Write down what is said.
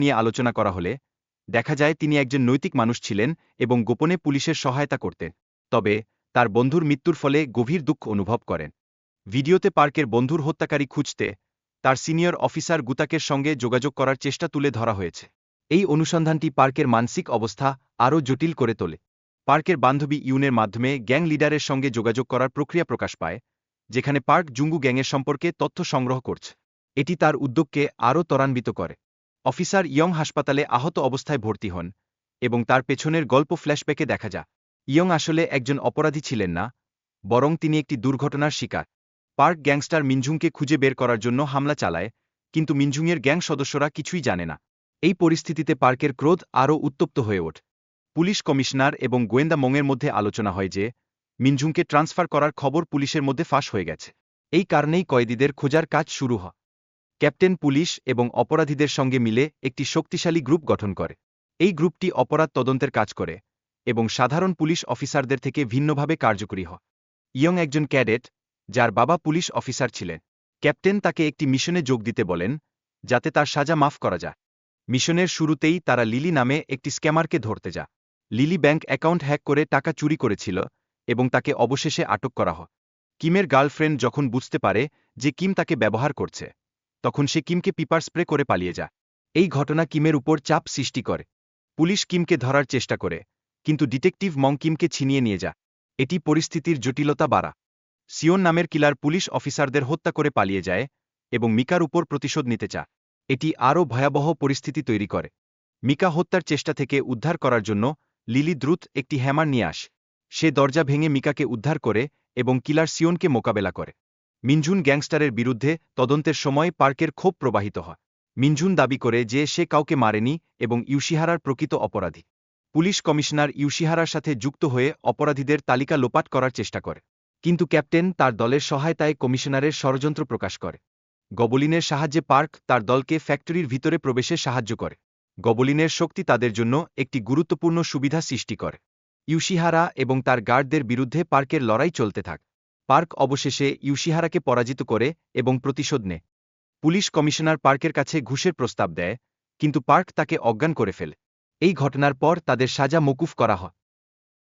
নিয়ে আলোচনা করা হলে দেখা যায় তিনি একজন নৈতিক মানুষ ছিলেন এবং গোপনে পুলিশের সহায়তা করতেন। তবে তার বন্ধুর মৃত্যুর ফলে গভীর দুঃখ অনুভব করেন। ভিডিওতে পার্কের বন্ধুর হত্যাকারী খুঁজতে তার সিনিয়র অফিসার গুতাকের সঙ্গে যোগাযোগ করার চেষ্টা তুলে ধরা হয়েছে। এই অনুসন্ধানটি পার্কের মানসিক অবস্থা আরও জটিল করে তোলে। পার্কের বান্ধবী ইউনের মাধ্যমে গ্যাং লিডারের সঙ্গে যোগাযোগ করার প্রক্রিয়া প্রকাশ পায়, যেখানে পার্ক জুঙ্গু গ্যাংয়ের সম্পর্কে তথ্য সংগ্রহ করছে। এটি তার উদ্যোগকে আরও ত্বরান্বিত করে। অফিসার ইয়ং হাসপাতালে আহত অবস্থায় ভর্তি হন এবং তার পেছনের গল্প ফ্ল্যাশব্যাকে দেখা যায়। ইয়ং আসলে একজন অপরাধী ছিলেন না, বরং তিনি একটি দুর্ঘটনার শিকার। পার্ক গ্যাংস্টার মিনঝুংকে খুঁজে বের করার জন্য হামলা চালায়, কিন্তু মিনঝুংয়ের গ্যাং সদস্যরা কিছুই জানে না। এই পরিস্থিতিতে পার্কের ক্রোধ আরও উত্তপ্ত হয়ে ওঠে। পুলিশ কমিশনার এবং গোয়েন্দা মংয়ের মধ্যে আলোচনা হয় যে মিনঝুংকে ট্রান্সফার করার খবর পুলিশের মধ্যে ফাঁস হয়ে গেছে। এই কারণেই কয়েদিদের খোঁজার কাজ শুরু হয়। ক্যাপ্টেন পুলিশ এবং অপরাধীদের সঙ্গে মিলে একটি শক্তিশালী গ্রুপ গঠন করে। এই গ্রুপটি অপরাধ তদন্তের কাজ করে এবং সাধারণ পুলিশ অফিসারদের থেকে ভিন্নভাবে কার্যকরী হয়। ইয়ং একজন ক্যাডেট, যার বাবা পুলিশ অফিসার ছিলেন। ক্যাপ্টেন তাকে একটি মিশনে যোগ দিতে বলেন, যাতে তার সাজা মাফ করা যায়। মিশনের শুরুতেই তারা লিলি নামে একটি স্ক্যামারকে ধরতে যায়। লিলি ব্যাংক অ্যাকাউন্ট হ্যাক করে টাকা চুরি করেছিল এবং তাকে অবশেষে আটক করা হয়। কিমের গার্লফ্রেন্ড যখন বুঝতে পারে যে কিম তাকে ব্যবহার করছে, তখন সে কিমকে পিপার স্প্রে করে পালিয়ে যায়। এই ঘটনা কিমের উপর চাপ সৃষ্টি করে। পুলিশ কিমকে ধরার চেষ্টা করে, কিন্তু ডিটেকটিভ মং কিমকে ছিনিয়ে নিয়ে যায়। এটি পরিস্থিতির জটিলতা বাড়া। সিওন নামের কিলার পুলিশ অফিসারদের হত্যা করে পালিয়ে যায় এবং মিকার উপর প্রতিশোধ নিতে চায়। এটি আরও ভয়াবহ পরিস্থিতি তৈরি করে। মিকা হত্যার চেষ্টা থেকে উদ্ধার করার জন্য লিলি দ্রুত একটি হ্যামার নিয়ে আসে। সে দরজা ভেঙে মিকাকে উদ্ধার করে এবং কিলার সিওনকে মোকাবেলা করে। মিনঝুন গ্যাংস্টারের বিরুদ্ধে তদন্তের সময় পার্কের ক্ষোভ প্রবাহিত হয়। মিনঝুন দাবি করে যে সে কাউকে মারেনি এবং ইউশিহারার প্রকৃত অপরাধী। পুলিশ কমিশনার ইউশিহারার সাথে যুক্ত হয়ে অপরাধীদের তালিকা লোপাট করার চেষ্টা করে, কিন্তু ক্যাপ্টেন তার দলের সহায়তায় কমিশনারের ষড়যন্ত্র প্রকাশ করে। গবলিনের সাহায্যে পার্ক তার দলকে ফ্যাক্টরির ভিতরে প্রবেশে সাহায্য করে। গবলিনের শক্তি তাদের জন্য একটি গুরুত্বপূর্ণ সুবিধা সৃষ্টি করে। ইউশিহারা এবং তার গার্ডদের বিরুদ্ধে পার্কের লড়াই চলতে থাকে। পার্ক অবশেষে ইউশিহারাকে পরাজিত করে এবং প্রতিশোধ নেয়। পুলিশ কমিশনার পার্কের কাছে ঘুষের প্রস্তাব দেয়, কিন্তু পার্ক তাকে অজ্ঞান করে ফেলে। এই ঘটনার পর তাদের সাজা মকুফ করা হয়।